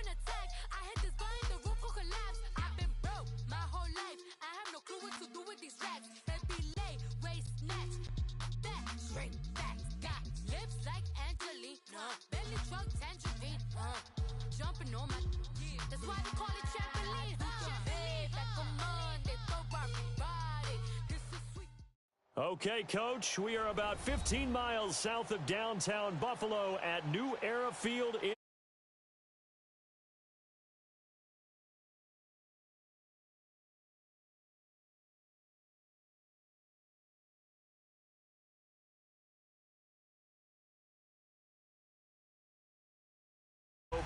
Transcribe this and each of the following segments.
Attack. I hit this button, the roof will collapse. I've been broke my whole life. I have no clue what to do with these racks. Baby lay, waist snatch. That straight facts. Got lips like Angelina. Belly truck tangerine. Jumping on my. That's why they call it trampoline. Okay, Coach, we are about 15 miles south of downtown Buffalo at New Era Field in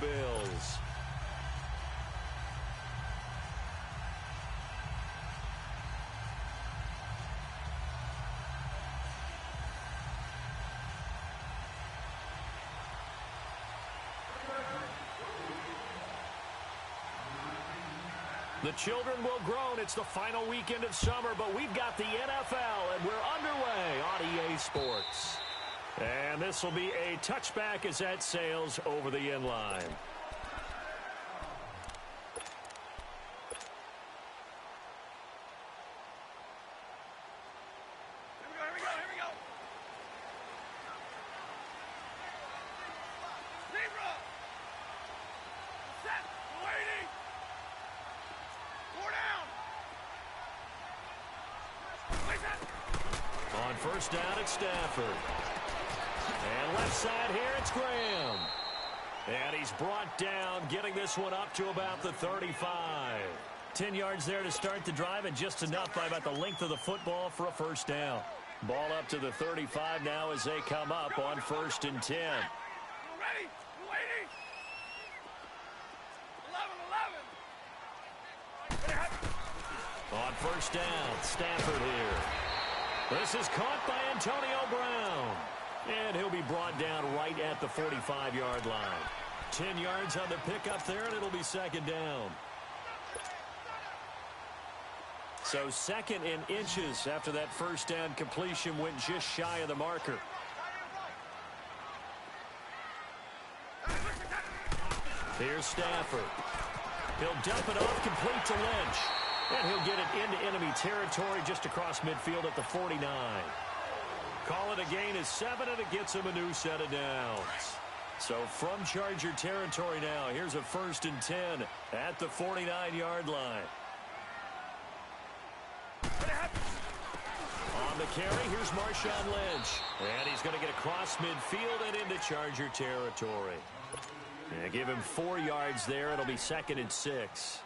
Bills. The children will groan. It's the final weekend of summer, but we've got the NFL, and we're underway on EA Sports. And this will be a touchback as that sails over the end line. On first down, it's Stafford. And left side here, it's Graham. And he's brought down, getting this one up to about the 35. 10 yards there to start the drive, and just enough by about the length of the football for a first down. Ball up to the 35 now as they come up on 1st and 10. On first down, Stafford here. This is caught by Antonio Brown. And he'll be brought down right at the 45-yard line. 10 yards on the pickup there, and it'll be second down. So 2nd and inches after that first down completion went just shy of the marker. Here's Stafford. He'll dump it off complete to Lynch. And he'll get it into enemy territory just across midfield at the 49. Call it a gain of 7, and it gets him a new set of downs. So from Charger territory now, here's a 1st and 10 at the 49-yard line. On the carry, here's Marshawn Lynch. And he's going to get across midfield and into Charger territory. And give him 4 yards there. It'll be 2nd and 6.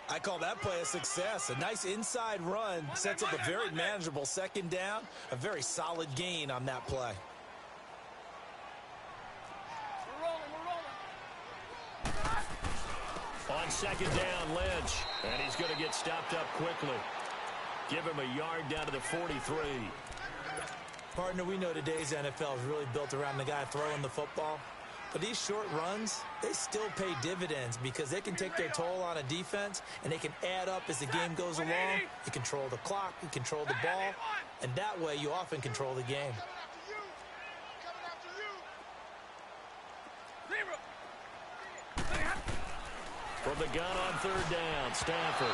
I call that play a success. A nice inside run sets up a very manageable second down. A very solid gain on that play. On second down, Lynch. And he's going to get stopped up quickly. Give him a yard down to the 43. Partner, we know today's NFL is really built around the guy throwing the football. But these short runs, they still pay dividends because they can take their toll on a defense, and they can add up as the game goes along. You control the clock, you control the ball, and that way you often control the game. From the gun on 3rd down, Stafford.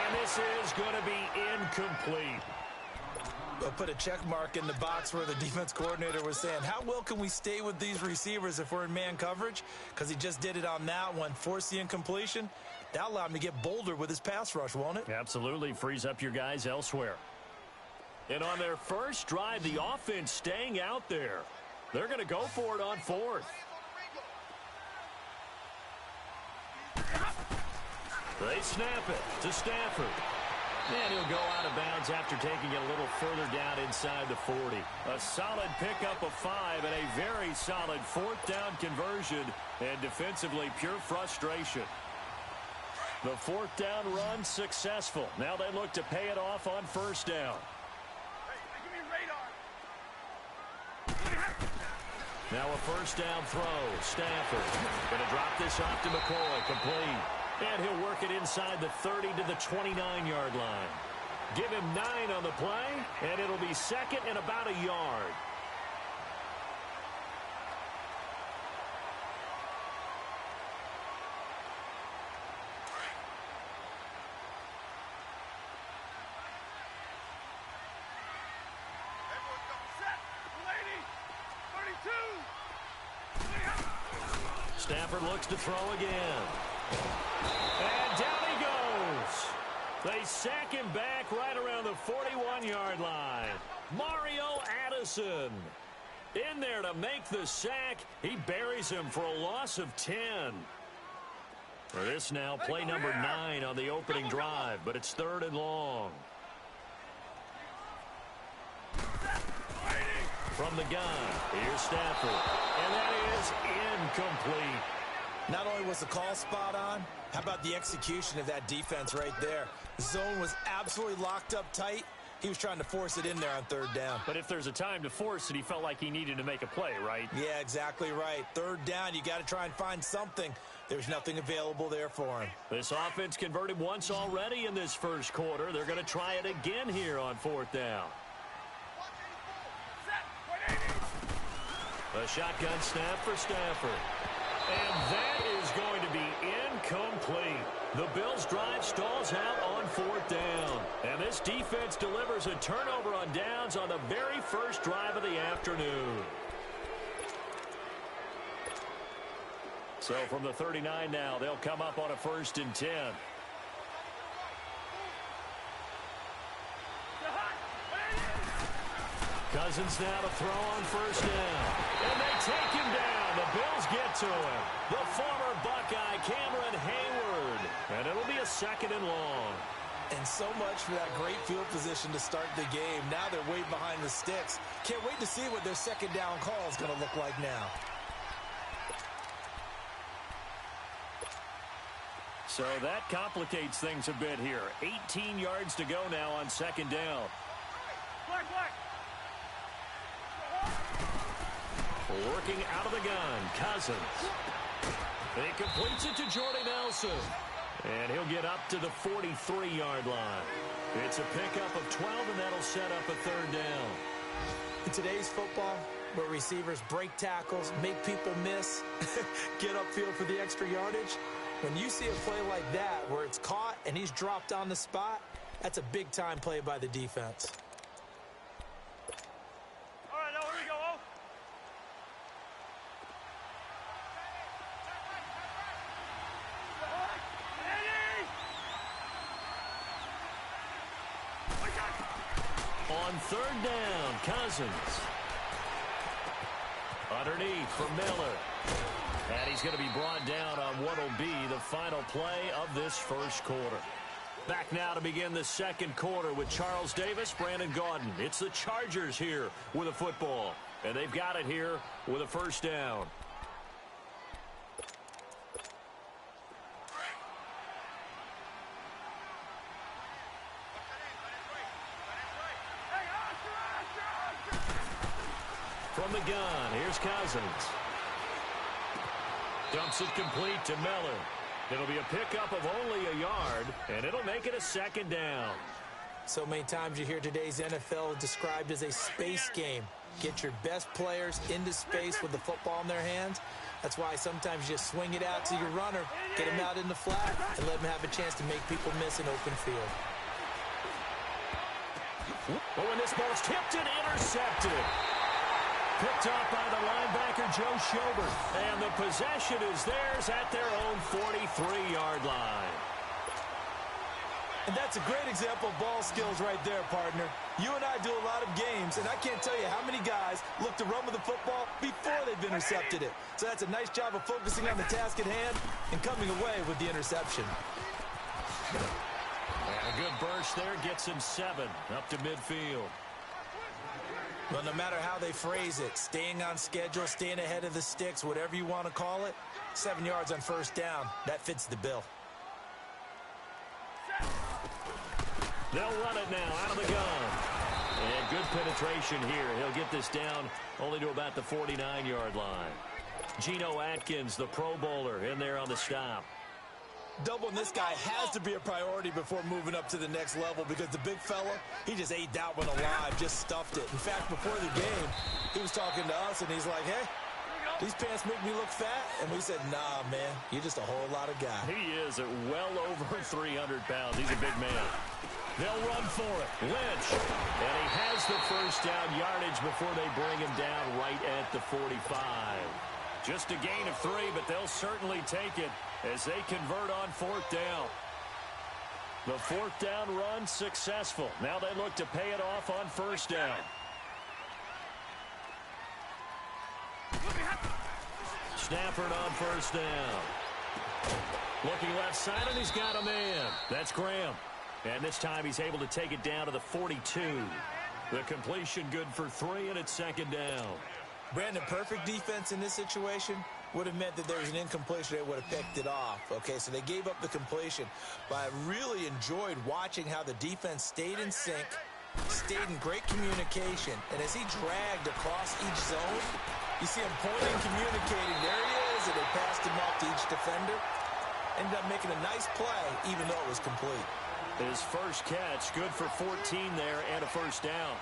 And this is going to be incomplete. I'll put a check mark in the box where the defense coordinator was saying, how well can we stay with these receivers if we're in man coverage? Because he just did it on that one, forced the incompletion. That'll allow him to get bolder with his pass rush, won't it? Absolutely. Frees up your guys elsewhere. And on their first drive, the offense staying out there. They're going to go for it on fourth. They snap it to Stafford. And he'll go out of bounds after taking it a little further down inside the 40. A solid pickup of 5 and a very solid fourth down conversion. And defensively, pure frustration. The fourth down run successful. Now they look to pay it off on first down. Now a first down throw. Stafford going to drop this off to McCoy. Complete. And he'll work it inside the 30 to the 29-yard line. Give him 9 on the play, and it'll be second and about a yard. Stafford looks to throw again. And down he goes. They sack him back right around the 41-yard line. Mario Addison in there to make the sack. He buries him for a loss of 10. For this now, play number 9 on the opening drive, but it's 3rd and long. From the gun, here's Stafford. And that is incomplete. Not only was the call spot on, how about the execution of that defense right there? The zone was absolutely locked up tight. He was trying to force it in there on 3rd down. But if there's a time to force it, he felt like he needed to make a play, right? Yeah, exactly right. 3rd down, you got to try and find something. There's nothing available there for him. This offense converted once already in this first quarter. They're going to try it again here on 4th down. A shotgun snap for Stafford. And that is going to be incomplete. The Bills' drive stalls out on 4th down. And this defense delivers a turnover on downs on the very first drive of the afternoon. So from the 39 now, they'll come up on a 1st and 10. Cousins now to throw on 1st down. And they take him down. The Bills get to him. The former Buckeye, Cameron Hayward. And it'll be a 2nd and long. And so much for that great field position to start the game. Now they're way behind the sticks. Can't wait to see what their 2nd down call is going to look like now. So that complicates things a bit here. 18 yards to go now on 2nd down. Working out of the gun, Cousins. He completes it to Jordy Nelson. And he'll get up to the 43-yard line. It's a pickup of 12, and that'll set up a 3rd down. In today's football, where receivers break tackles, make people miss, get upfield for the extra yardage, when you see a play like that where it's caught and he's dropped on the spot, that's a big-time play by the defense. On 3rd down, Cousins. Underneath for Miller. And he's going to be brought down on what will be the final play of this first quarter. Back now to begin the second quarter with Charles Davis, Brandon Gaudin. It's the Chargers here with a football. And they've got it here with a 1st down. From the gun, here's Cousins. Dumps it complete to Miller. It'll be a pickup of only a yard, and it'll make it a 2nd down. So many times you hear today's NFL described as a space game. Get your best players into space with the football in their hands. That's why sometimes you just swing it out to your runner, get him out in the flat, and let him have a chance to make people miss an open field. Oh, and this ball's tipped and intercepted. Picked up by the linebacker, Joe Schobert. And the possession is theirs at their own 43-yard line. And that's a great example of ball skills right there, partner. You and I do a lot of games, and I can't tell you how many guys look to run with the football before they've intercepted it. So that's a nice job of focusing on the task at hand and coming away with the interception. And a good burst there gets him 7 up to midfield. Well, no matter how they phrase it, staying on schedule, staying ahead of the sticks, whatever you want to call it, 7 yards on first down, that fits the bill. They'll run it now out of the gun. And good penetration here. He'll get this down only to about the 49-yard line. Geno Atkins, the Pro Bowler, in there on the stop. Doubling this guy has to be a priority before moving up to the next level because the big fella, he just ate that one alive, just stuffed it. In fact, before the game, he was talking to us, and he's like, hey, these pants make me look fat. And we said, nah, man, you're just a whole lot of guy. He is at well over 300 pounds. He's a big man. They'll run for it. Lynch. And he has the first down yardage before they bring him down right at the 45. Just a gain of 3, but they'll certainly take it as they convert on 4th down. The 4th down run successful. Now they look to pay it off on 1st down. Stafford on 1st down. Looking left side, and he's got a man. That's Graham. And this time he's able to take it down to the 42. The completion good for 3, and it's 2nd down. Brandon, perfect defense in this situation would have meant that there was an incompletion. They would have picked it off. Okay, so they gave up the completion. But I really enjoyed watching how the defense stayed in sync, stayed in great communication. And as he dragged across each zone, you see him pointing, communicating. There he is, and they passed him off to each defender. Ended up making a nice play, even though it was complete. His first catch, good for 14 there and a 1st down.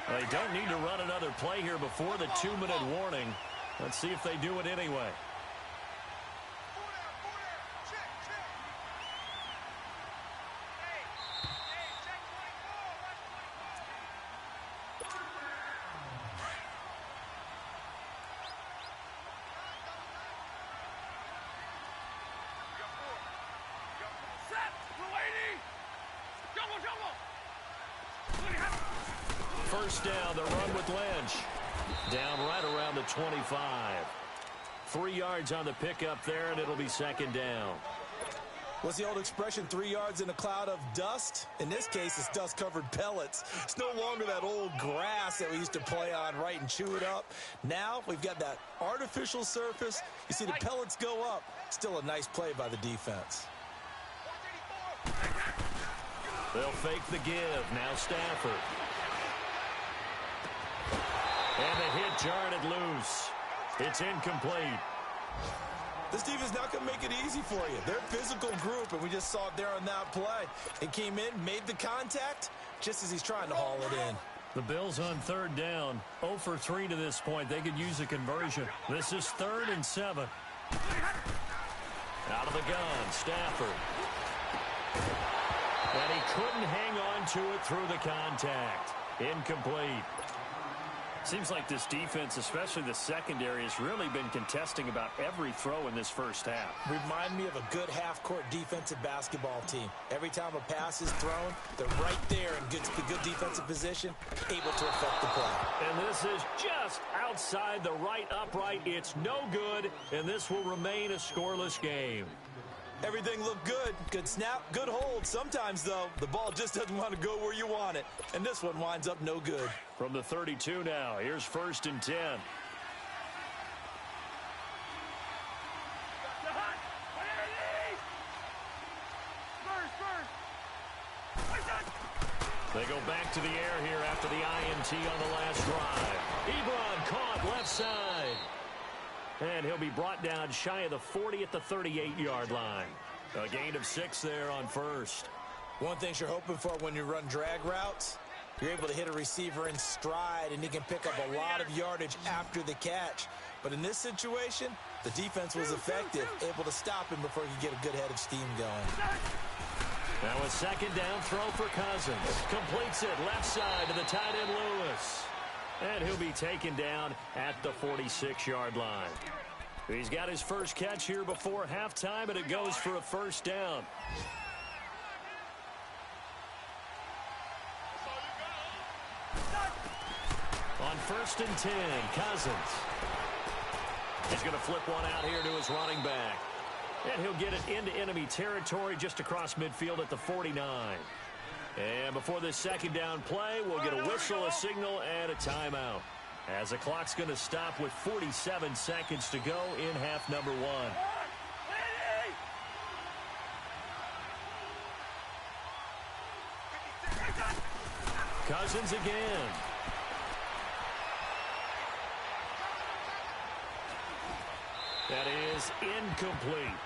They don't need to run another play here before the 2-minute warning. Let's see if they do it anyway. First down, the run with Lynch. Down right around the 25. 3 yards on the pickup there, and it'll be 2nd down. What's the old expression, 3 yards in a cloud of dust? In this case, it's dust-covered pellets. It's no longer that old grass that we used to play on, right, and chew it up. Now we've got that artificial surface. You see the pellets go up. Still a nice play by the defense. They'll fake the give. Now Stafford. And the hit jarred it loose. It's incomplete. This defense is not going to make it easy for you. They're a physical group, and we just saw it there on that play. It came in, made the contact, just as he's trying to haul it in. The Bills on 3rd down. 0 for 3 to this point. They could use a conversion. This is 3rd and 7. Out of the gun, Stafford. And he couldn't hang on to it through the contact. Incomplete. Seems like this defense, especially the secondary, has really been contesting about every throw in this first half. Remind me of a good half-court defensive basketball team. Every time a pass is thrown, they're right there in good defensive position, able to affect the play. And this is just outside the right upright. It's no good, and this will remain a scoreless game. Everything looked good. Good snap, good hold. Sometimes, though, the ball just doesn't want to go where you want it. And this one winds up no good. From the 32 now, here's 1st and 10. They go back to the air here after the INT on the last drive. Ebron caught left side. And he'll be brought down shy of the 40 at the 38-yard line. A gain of 6 there on 1st. One thing you're hoping for when you run drag routes, you're able to hit a receiver in stride, and he can pick up a lot of yardage after the catch. But in this situation, the defense was effective, able to stop him before he could get a good head of steam going. Now a 2nd down throw for Cousins. Completes it left side to the tight end Lewis. And he'll be taken down at the 46-yard line. He's got his first catch here before halftime, and it goes for a first down. On 1st and 10, Cousins. He's going to flip one out here to his running back. And he'll get it into enemy territory just across midfield at the 49. And before this second down play, we'll get a whistle, a signal, and a timeout, as the clock's going to stop with 47 seconds to go in half number 1. Cousins again. That is incomplete.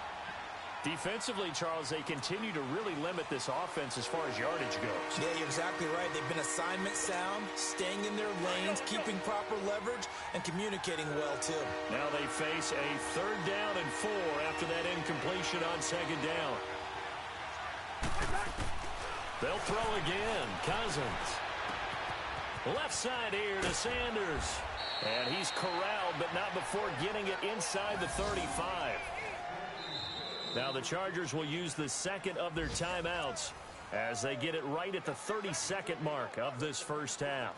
Defensively, Charles, they continue to really limit this offense as far as yardage goes. Yeah, you're exactly right. They've been assignment sound, staying in their lanes, keeping proper leverage, and communicating well, too. Now they face a 3rd down and 4 after that incompletion on 2nd down. They'll throw again. Cousins. Left side here to Sanders. And he's corralled, but not before getting it inside the 35. Now the Chargers will use the second of their timeouts as they get it right at the 32nd mark of this first half.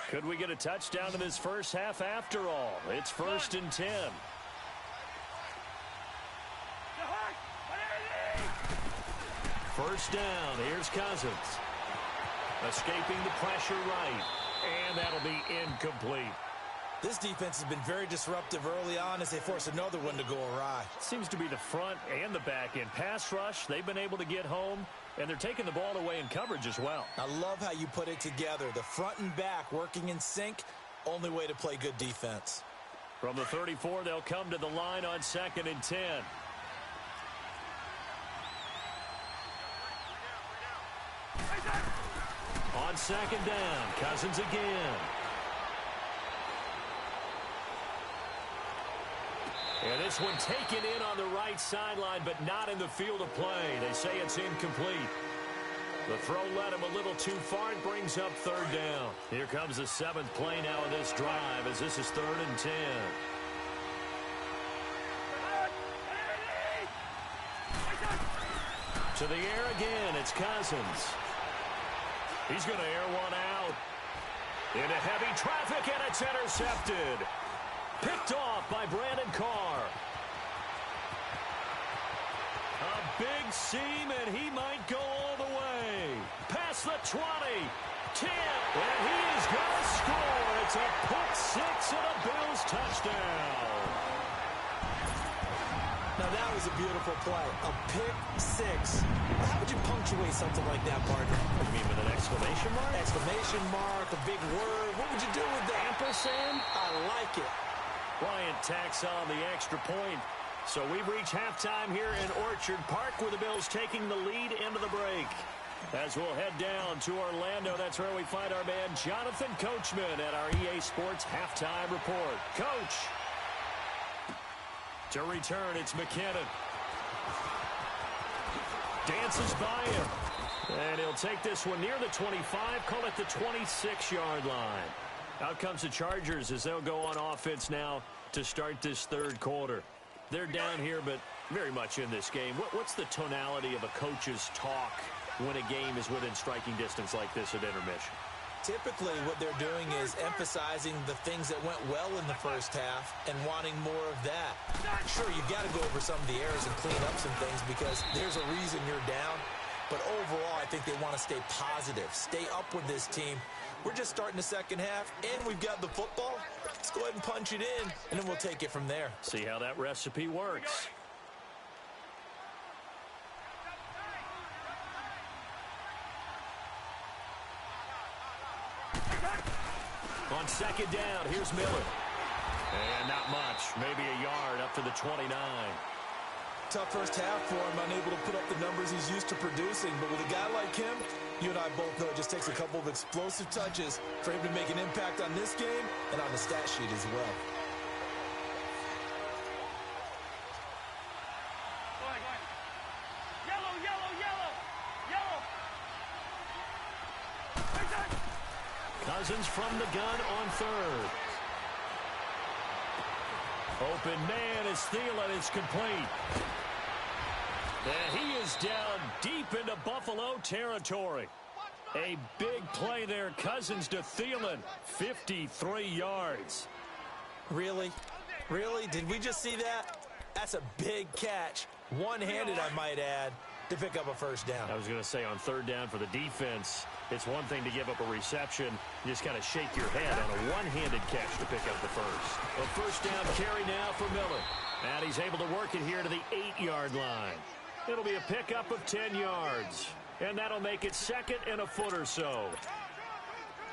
Could we get a touchdown in this first half after all? It's 1st and 10. First down. Here's Cousins. Escaping the pressure right. And that'll be incomplete. This defense has been very disruptive early on as they force another one to go awry. Seems to be the front and the back end. Pass rush, they've been able to get home, and they're taking the ball away in coverage as well. I love how you put it together. The front and back working in sync, only way to play good defense. From the 34, they'll come to the line on 2nd and 10. On 2nd down, Cousins again. And this one taken in on the right sideline, but not in the field of play. They say it's incomplete. The throw led him a little too far. It brings up 3rd down. Here comes the 7th play now of this drive as this is 3rd and 10. To the air again, it's Cousins. He's going to air one out. Into heavy traffic, and it's intercepted. Picked off by Brandon Carr. A big seam, and he might go all the way. Past the 20, 10, and he is going to score. It's a pick 6 and a Bills touchdown. Now that was a beautiful play. A pick 6. How would you punctuate something like that, partner? You mean with an exclamation mark? Exclamation mark, a big word. What would you do with that? Ampersand? I like it. Bryant tacks on the extra point. So we've reached halftime here in Orchard Park with the Bills taking the lead into the break. As we'll head down to Orlando, that's where we find our man Jonathan Coachman at our EA Sports Halftime Report. Coach. To return, it's McKinnon. Dances by him. And he'll take this one near the 25, call it the 26-yard line. Out comes the Chargers as they'll go on offense now to start this 3rd quarter. They're down here, but very much in this game. What's the tonality of a coach's talk when a game is within striking distance like this at intermission? Typically, what they're doing is emphasizing the things that went well in the first half and wanting more of that. Sure, you've got to go over some of the errors and clean up some things because there's a reason you're down. But overall, I think they want to stay positive, stay up with this team. We're just starting the second half, and we've got the football. Let's go ahead and punch it in, and then we'll take it from there. See how that recipe works. On 2nd down, here's Miller. And not much, maybe a yard up to the 29. Tough first half for him, unable to put up the numbers he's used to producing. But with a guy like him, you and I both know it just takes a couple of explosive touches for him to make an impact on this game and on the stat sheet as well. Cousins from the gun on third. Open man as Thielen is complete. And he is down deep into Buffalo territory. A big play there, Cousins to Thielen, 53 yards. Really? Really? Did we just see that? That's a big catch. One-handed, I might add, to pick up a first down. I was going to say on third down for the defense, it's one thing to give up a reception. You just kind of shake your head on a one-handed catch to pick up the first. A first down carry now for Miller. And he's able to work it here to the 8-yard line. It'll be a pickup of 10 yards. And that'll make it second and a foot or so.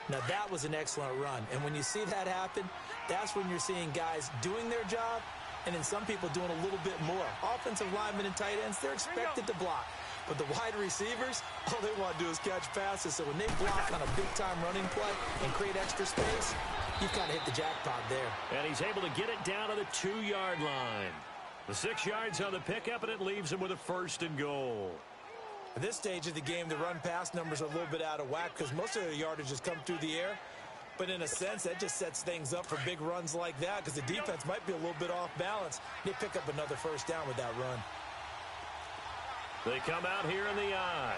Now, that was an excellent run. And when you see that happen, that's when you're seeing guys doing their job and then some people doing a little bit more. Offensive linemen and tight ends, they're expected to block. But the wide receivers, all they want to do is catch passes. So when they block on a big-time running play and create extra space, you've kind of hit the jackpot there. And he's able to get it down to the 2-yard line. The 6 yards on the pickup, and it leaves him with a first and goal. At this stage of the game, the run-pass numbers are a little bit out of whack because most of the yardage has come through the air. But in a sense, that just sets things up for big runs like that because the defense might be a little bit off balance. They pick up another first down with that run. They come out here in the eye.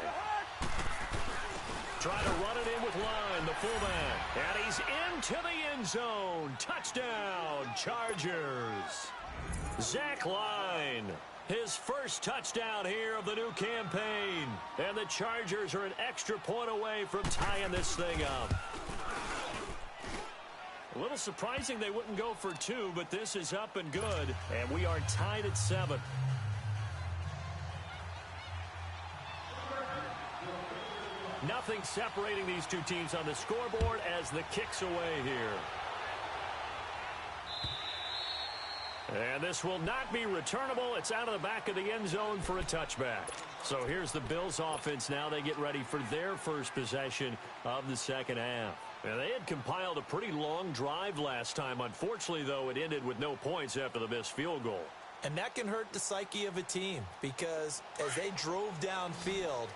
Try to run it in with Line, the fullback. And he's into the end zone. Touchdown, Chargers. Zach Line, his first touchdown here of the new campaign. And the Chargers are an extra point away from tying this thing up. A little surprising they wouldn't go for 2, but this is up and good. And we are tied at 7. Nothing separating these two teams on the scoreboard as the kick's away here. And this will not be returnable. It's out of the back of the end zone for a touchback. So here's the Bills offense now. They get ready for their first possession of the second half. And they had compiled a pretty long drive last time. Unfortunately, though, it ended with no points after the missed field goal. And that can hurt the psyche of a team because as they drove downfield,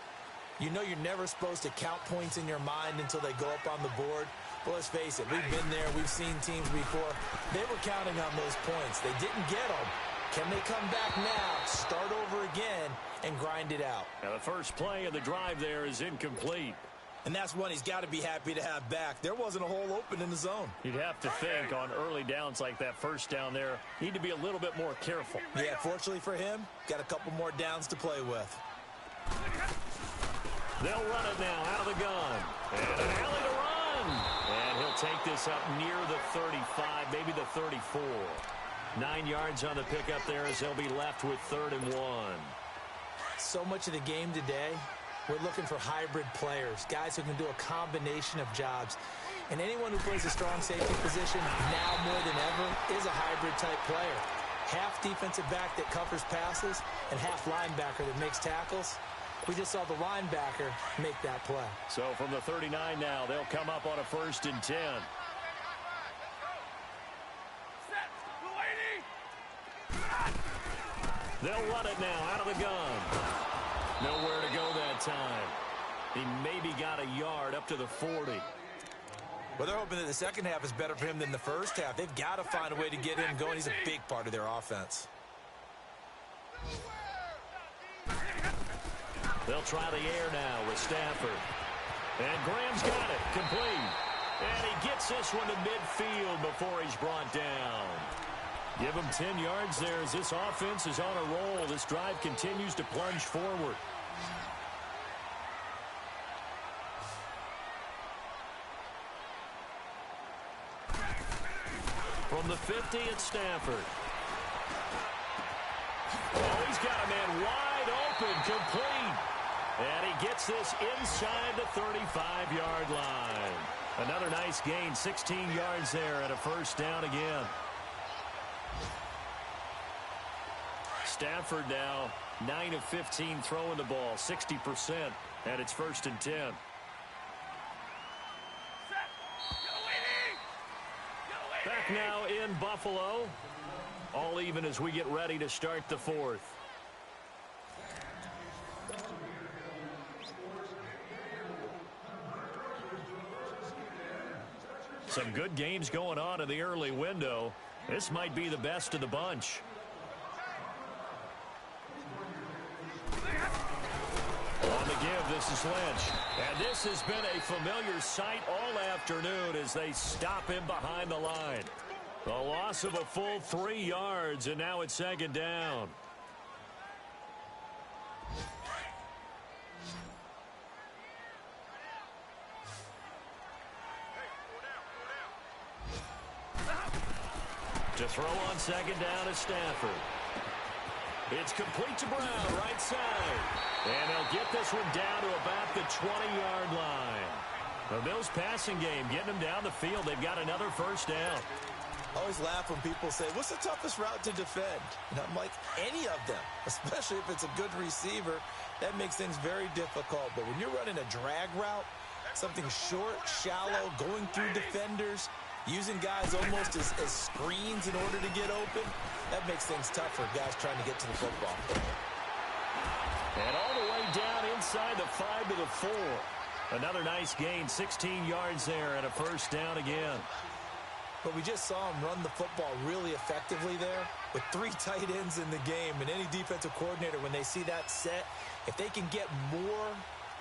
you know you're never supposed to count points in your mind until they go up on the board. But let's face it, we've been there. We've seen teams before. They were counting on those points. They didn't get them. Can they come back now, start over again, and grind it out? Now the first play of the drive there is incomplete. And that's one he's got to be happy to have back. There wasn't a hole open in the zone. You'd have to think on early downs like that first down there, need to be a little bit more careful. Yeah, fortunately for him, got a couple more downs to play with. They'll run it now out of the gun. And an alley to run. And he'll take this up near the 35, maybe the 34. 9 yards on the pickup there as they'll be left with 3rd and 1. So much of the game today, we're looking for hybrid players, guys who can do a combination of jobs. And anyone who plays a strong safety position now more than ever is a hybrid type player. Half defensive back that covers passes and half linebacker that makes tackles. We just saw the linebacker make that play. So from the 39 now, they'll come up on a 1st and 10. They'll run it now out of the gun. Nowhere to go that time. He maybe got a yard up to the 40. Well, they're hoping that the second half is better for him than the first half. They've got to find a way to get him going. He's a big part of their offense. They'll try the air now with Stafford. And Graham's got it, complete. And he gets this one to midfield before he's brought down. Give him 10 yards there as this offense is on a roll. This drive continues to plunge forward. From the 50, it's Stafford. Oh, he's got a man wide open, complete. And he gets this inside the 35-yard line. Another nice gain, 16 yards there and a first down again. Stafford now 9 of 15 throwing the ball, 60%, and it's 1st and 10. Back now in Buffalo. All even as we get ready to start the 4th. Some good games going on in the early window. This might be the best of the bunch. On the give, this is Lynch. And this has been a familiar sight all afternoon as they stop him behind the line. A loss of a full 3 yards, and now it's second down. To throw on second down is Stafford. It's complete to Brown, right side. And they'll get this one down to about the 20-yard line. The Bills passing game getting them down the field. They've got another first down. I always laugh when people say, what's the toughest route to defend? And I'm like, any of them, especially if it's a good receiver. That makes things very difficult. But when you're running a drag route, something short, shallow, going through defenders, using guys almost as screens in order to get open, that makes things tough for guys trying to get to the football. And all the way down inside the 5 to the 4. Another nice gain, 16 yards there and a first down again. But we just saw him run the football really effectively there with 3 tight ends in the game. And any defensive coordinator, when they see that set, if they can get more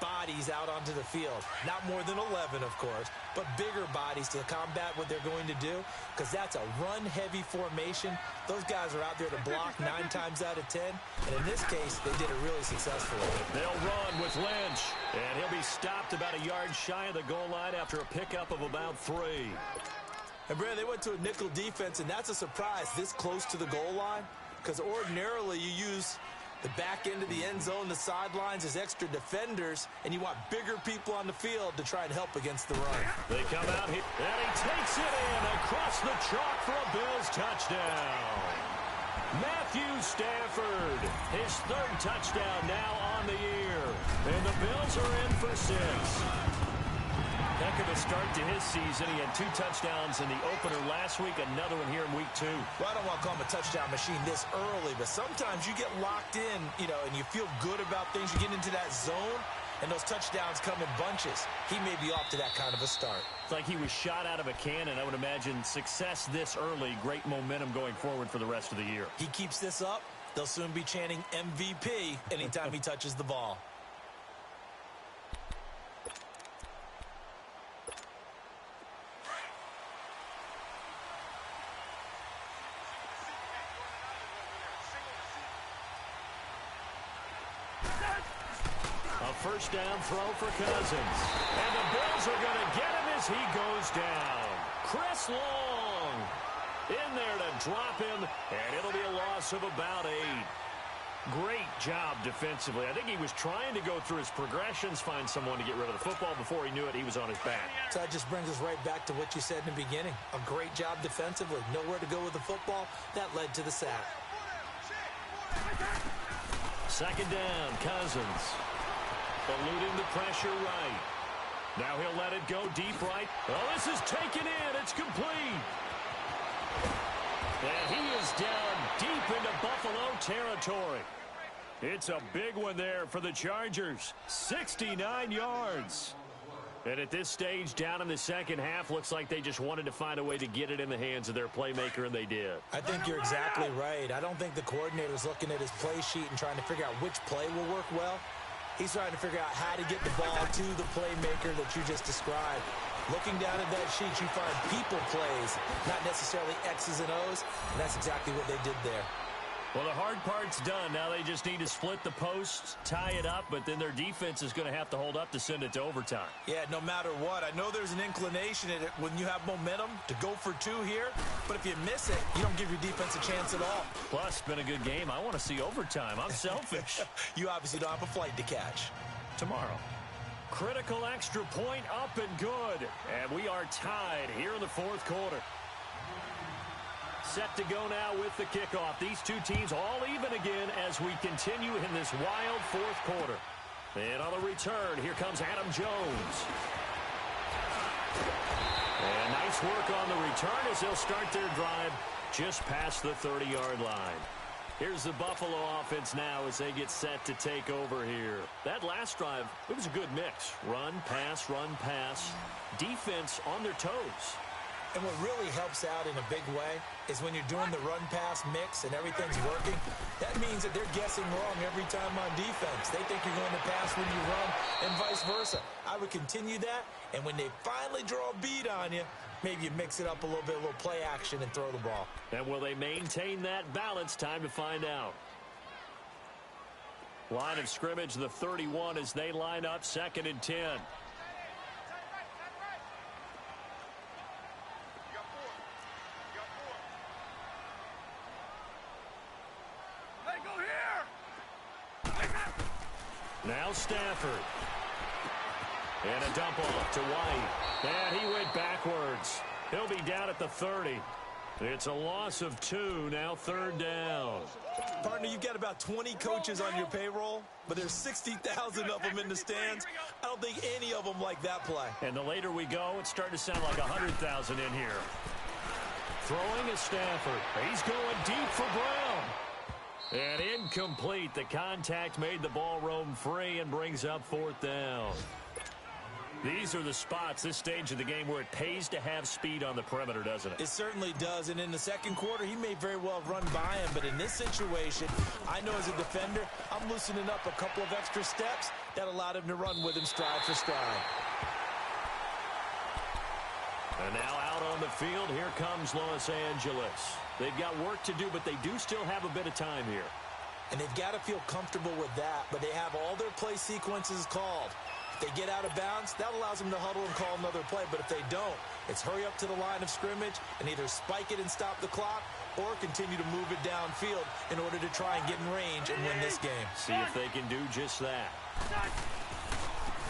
bodies out onto the field, not more than 11, of course, but bigger bodies to combat what they're going to do, because that's a run-heavy formation. Those guys are out there to block 9 times out of 10, and in this case, they did it really successfully. They'll run with Lynch, and he'll be stopped about a yard shy of the goal line after a pickup of about 3. And, Brad, they went to a nickel defense, and that's a surprise this close to the goal line, because ordinarily you use the back end of the end zone, the sidelines as extra defenders, and you want bigger people on the field to try and help against the run. They come out here, and he takes it in across the chalk for a Bills touchdown. Matthew Stafford, his 3rd touchdown now on the year. And the Bills are in for 6. Heck of a start to his season. He had 2 touchdowns in the opener last week, another one here in week 2. Well, I don't want to call him a touchdown machine this early, but sometimes you get locked in, and you feel good about things. You get into that zone, and those touchdowns come in bunches. He may be off to that kind of a start. It's like he was shot out of a cannon. I would imagine success this early, great momentum going forward for the rest of the year. He keeps this up, they'll soon be chanting MVP anytime he touches the ball. First down throw for Cousins. And the Bills are going to get him as he goes down. Chris Long in there to drop him, and it'll be a loss of about 8. Great job defensively. I think he was trying to go through his progressions, find someone to get rid of the football. Before he knew it, he was on his back. So that just brings us right back to what you said in the beginning. A great job defensively. Nowhere to go with the football. That led to the sack. Second down, Cousins. Eluding the pressure right. Now he'll let it go deep right. Oh, this is taken in. It's complete. And he is down deep into Buffalo territory. It's a big one there for the Chargers. 69 yards. And at this stage, down in the second half, looks like they just wanted to find a way to get it in the hands of their playmaker, and they did. I think you're exactly right. I don't think the coordinator's looking at his play sheet and trying to figure out which play will work well. He's trying to figure out how to get the ball to the playmaker that you just described. Looking down at that sheet, you find people plays, not necessarily X's and O's, and that's exactly what they did there. Well, the hard part's done. Now they just need to split the posts, tie it up, but then their defense is going to have to hold up to send it to overtime. Yeah, no matter what. I know there's an inclination in it when you have momentum to go for 2 here, but if you miss it, you don't give your defense a chance at all. Plus, it's been a good game. I want to see overtime. I'm selfish. You obviously don't have a flight to catch. Tomorrow. Critical extra point up and good. And we are tied here in the 4th quarter. Set to go now with the kickoff. These 2 teams all even again as we continue in this wild 4th quarter. And on the return, here comes Adam Jones. And nice work on the return as they'll start their drive just past the 30-yard line. Here's the Buffalo offense now as they get set to take over here. That last drive, it was a good mix. Run, pass, defense on their toes. And what really helps out in a big way is when you're doing the run-pass mix and everything's working, that means that they're guessing wrong every time on defense. They think you're going to pass when you run and vice versa. I would continue that, and when they finally draw a bead on you, maybe you mix it up a little bit, a little play action, and throw the ball. And will they maintain that balance? Time to find out. Line of scrimmage, the 31 as they line up 2nd and 10. Now Stafford. And a dump off to White. And he went backwards. He'll be down at the 30. It's a loss of 2, now 3rd down. Partner, you've got about 20 coaches on your payroll, but there's 60,000 of them in the stands. I don't think any of them like that play. And the later we go, it's starting to sound like 100,000 in here. Throwing is Stafford. He's going deep for Brown. And incomplete. The contact made the ball roam free and brings up 4th down. These are the spots, this stage of the game, where it pays to have speed on the perimeter, doesn't it? It certainly does. And in the second quarter, he may very well run by him. But in this situation, I know as a defender, I'm loosening up a couple of extra steps that allowed him to run with him stride for stride. And now out on the field, here comes Los Angeles. They've got work to do, but they do still have a bit of time here. And they've got to feel comfortable with that, but they have all their play sequences called. If they get out of bounds, that allows them to huddle and call another play. But if they don't, it's hurry up to the line of scrimmage and either spike it and stop the clock or continue to move it downfield in order to try and get in range and win this game. See if they can do just that.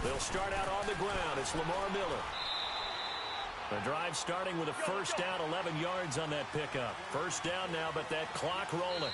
They'll start out on the ground. It's Lamar Miller. The drive starting with a first down, 11 yards on that pickup. First down now, but that clock rolling.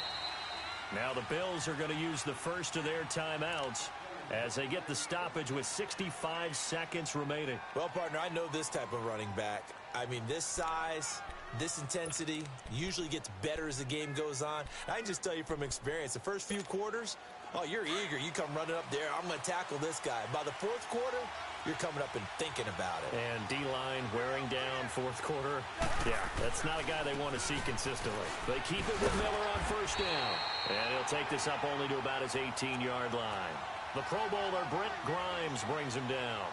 Now the Bills are going to use the first of their timeouts as they get the stoppage with 65 seconds remaining. Well, partner, I know this type of running back. I mean, this size, this intensity usually gets better as the game goes on. I can just tell you from experience, the first few quarters, oh, you're eager. You come running up there. I'm going to tackle this guy. By the fourth quarter, you're coming up and thinking about it. And D-line wearing down fourth quarter. Yeah, that's not a guy they want to see consistently. They keep it with Miller on first down. And he'll take this up only to about his 18-yard line. The Pro Bowler, Brent Grimes, brings him down.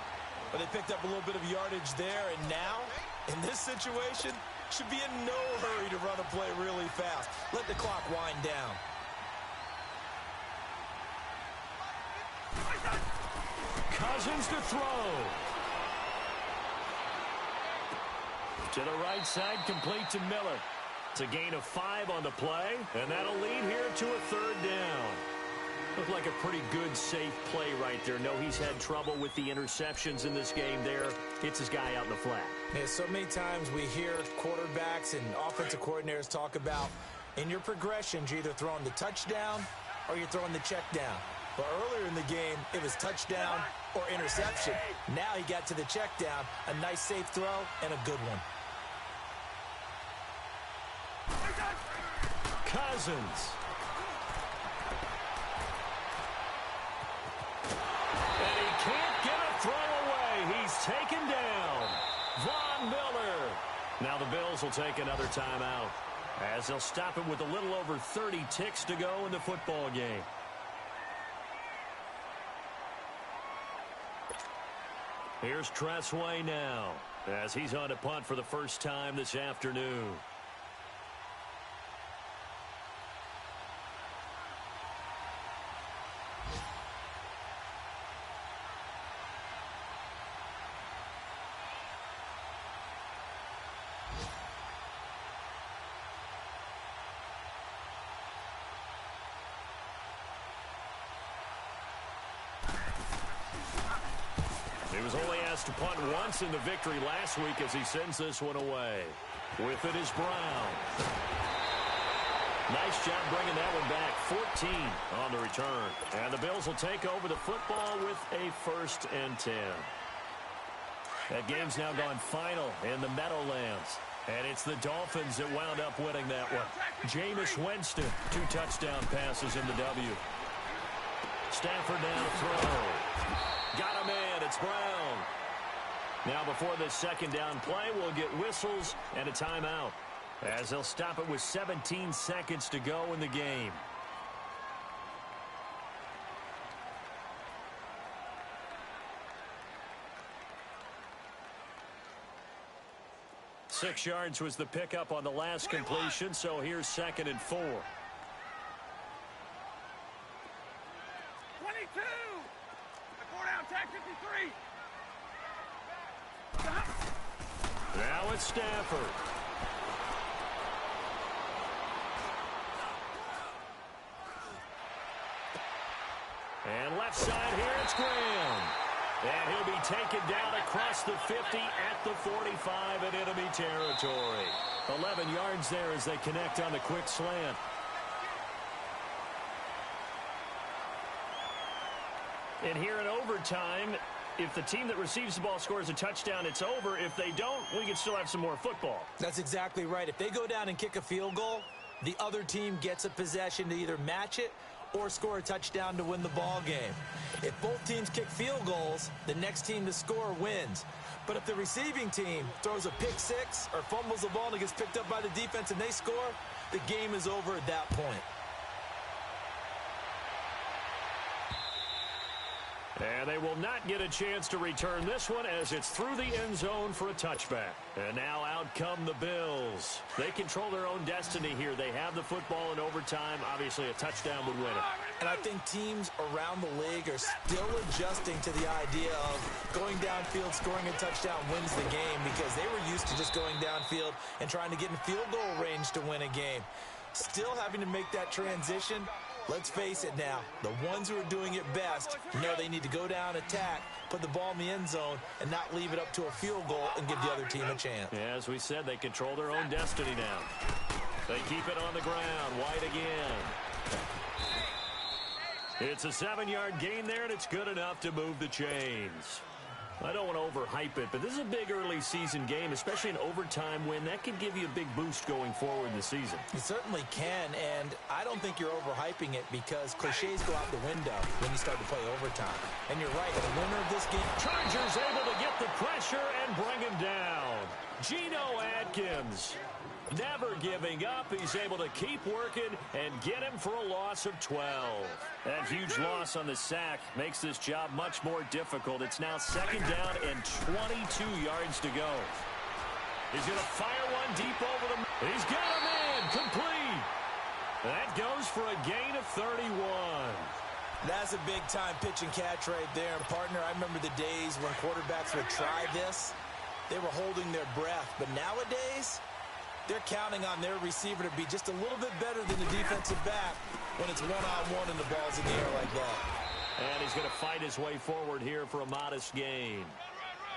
But they picked up a little bit of yardage there, and now, in this situation, should be in no hurry to run a play really fast. Let the clock wind down. Cousins to throw. To the right side, complete to Miller. It's a gain of 5 on the play, and that'll lead here to a 3rd down. Looked like a pretty good, safe play right there. No, he's had trouble with the interceptions in this game there. Hits his guy out in the flat. Yeah, so many times we hear quarterbacks and offensive coordinators talk about in your progressions, you're either throwing the touchdown or you're throwing the check down. But earlier in the game, it was touchdown or interception. Now he got to the check down, a nice safe throw, and a good one. Cousins. And he can't get a throw away. He's taken down. Von Miller. Now the Bills will take another timeout as they'll stop him with a little over 30 ticks to go in the football game. Here's Tressway now as he's on to punt for the first time this afternoon. He was only asked to punt once in the victory last week as he sends this one away. With it is Brown. Nice job bringing that one back. 14 on the return. And the Bills will take over the football with a 1st and 10. That game's now gone final in the Meadowlands. And it's the Dolphins that wound up winning that one. Jameis Winston, 2 touchdown passes in the W. Stafford now throw. Got him in. It's Brown. Now before this second down play, we'll get whistles and a timeout, as they'll stop it with 17 seconds to go in the game. Six yards was the pickup on the last completion, so here's 2nd and 4. 22. Four down, tag 53. Now it's Stafford. And left side here, it's Graham. And he'll be taken down across the 50 at the 45 in enemy territory. 11 yards there as they connect on the quick slant. And here in overtime, if the team that receives the ball scores a touchdown, it's over. If they don't, we can still have some more football. That's exactly right. If they go down and kick a field goal, the other team gets a possession to either match it or score a touchdown to win the ball game. If both teams kick field goals, the next team to score wins. But if the receiving team throws a pick six or fumbles the ball and it gets picked up by the defense and they score, the game is over at that point. And they will not get a chance to return this one as it's through the end zone for a touchback. And now out come the Bills. They control their own destiny here. They have the football in overtime. Obviously, a touchdown would win it. And I think teams around the league are still adjusting to the idea of going downfield, scoring a touchdown wins the game, because they were used to just going downfield and trying to get in field goal range to win a game. Still having to make that transition. Let's face it now, the ones who are doing it best know they need to go down, attack, put the ball in the end zone, and not leave it up to a field goal and give the other team a chance. Yeah, as we said, they control their own destiny now. They keep it on the ground. White again. It's a 7-yard gain there, and it's good enough to move the chains. I don't want to overhype it, but this is a big early season game, especially an overtime win. That could give you a big boost going forward in the season. It certainly can, and I don't think you're overhyping it because cliches go out the window when you start to play overtime. And you're right, the winner of this game... Chargers able to get the pressure and bring him down. Geno Atkins, never giving up. He's able to keep working and get him for a loss of 12. That huge loss on the sack makes this job much more difficult. It's now 2nd down and 22 yards to go. He's going to fire one deep over the... He's got a man complete. That goes for a gain of 31. That's a big-time pitch and catch right there. And, partner, I remember the days when quarterbacks would try this. They were holding their breath. But nowadays... they're counting on their receiver to be just a little bit better than the defensive back when it's one-on-one and the ball's in the air like that. And he's going to fight his way forward here for a modest gain.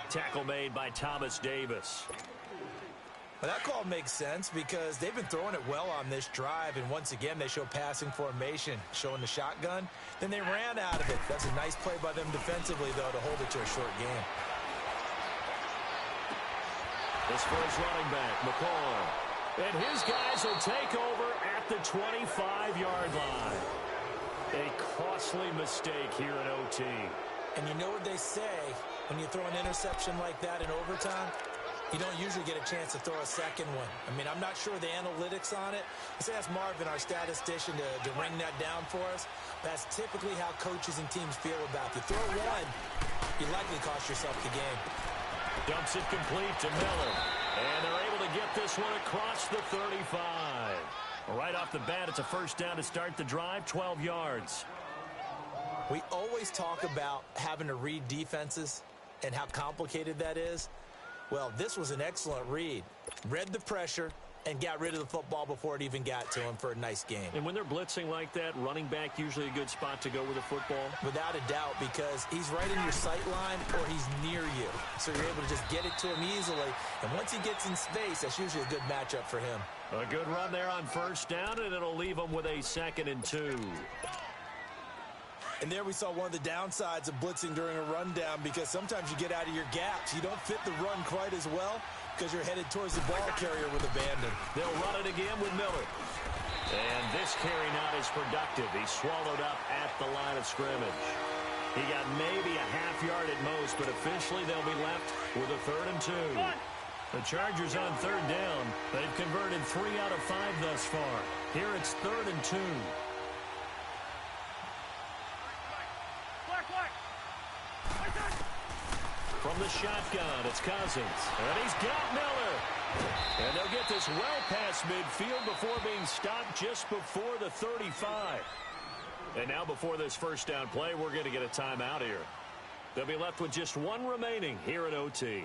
Tackle made by Thomas Davis. Well, that call makes sense because they've been throwing it well on this drive, and once again they show passing formation, showing the shotgun. Then they ran out of it. That's a nice play by them defensively, though, to hold it to a short game. This first running back, McCoy. And his guys will take over at the 25-yard line. A costly mistake here in OT. And you know what they say, when you throw an interception like that in overtime, you don't usually get a chance to throw a second one. I mean, I'm not sure the analytics on it. Let's ask Marvin, our statistician, to ring that down for us. That's typically how coaches and teams feel about it. You throw one, you likely cost yourself the game. Dumps it complete to Miller. And they're able to get this one across the 35. Right off the bat, it's a first down to start the drive, 12 yards. We always talk about having to read defenses and how complicated that is. Well, this was an excellent read. Read the pressure and got rid of the football before it even got to him for a nice game. And when they're blitzing like that, running back usually a good spot to go with the football? Without a doubt, because he's right in your sight line or he's near you. So you're able to just get it to him easily. And once he gets in space, that's usually a good matchup for him. A good run there on first down, and it'll leave him with a 2nd and 2. And there we saw one of the downsides of blitzing during a rundown, because sometimes you get out of your gaps. You don't fit the run quite as well because you're headed towards the ball carrier with abandon. They'll run it again with Miller. And this carry not as productive. He's swallowed up at the line of scrimmage. He got maybe a half yard at most, but officially they'll be left with a 3rd and 2. The Chargers on 3rd down. They've converted 3 out of 5 thus far. Here it's 3rd and 2. From the shotgun, it's Cousins. And he's got Miller. And they'll get this well past midfield before being stopped just before the 35. And now before this first down play, we're going to get a timeout here. They'll be left with just 1 remaining here at OT.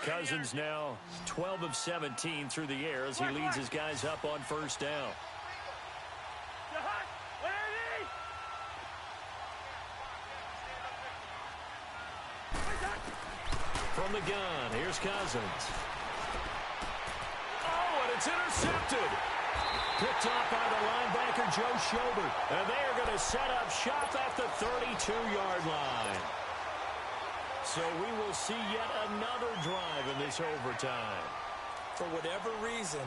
Cousins now 12 of 17 through the air as he leads his guys up on first down. From the gun, here's Cousins. Oh, and it's intercepted. Picked off by the linebacker, Joe Schobert. And they are going to set up shop at the 32-yard line. So we will see yet another drive in this overtime. For whatever reason,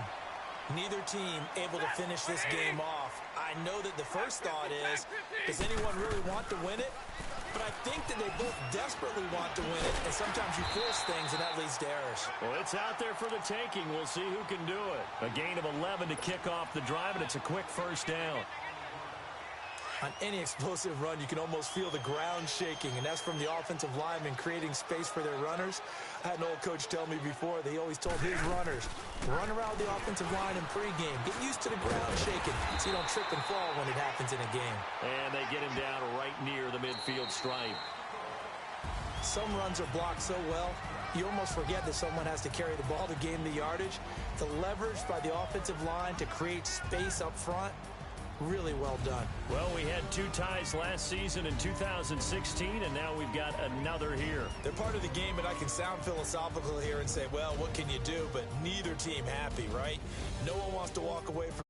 neither team able to finish this game off. I know that the first thought is, does anyone really want to win it? But I think that they both desperately want to win it, and sometimes you force things, and that leads to errors. Well, it's out there for the taking. We'll see who can do it. A gain of 11 to kick off the drive, and it's a quick first down. On any explosive run, you can almost feel the ground shaking, and that's from the offensive linemen creating space for their runners. I had an old coach tell me before that he always told his runners, run around the offensive line in pregame. Get used to the ground shaking so you don't trip and fall when it happens in a game. And they get him down right near the midfield stripe. Some runs are blocked so well, you almost forget that someone has to carry the ball to gain the yardage. The leverage by the offensive line to create space up front, really well done. Well, we had 2 ties last season in 2016, and now we've got another here. They're part of the game, and I can sound philosophical here and say, well, what can you do? But neither team happy, right? No one wants to walk away from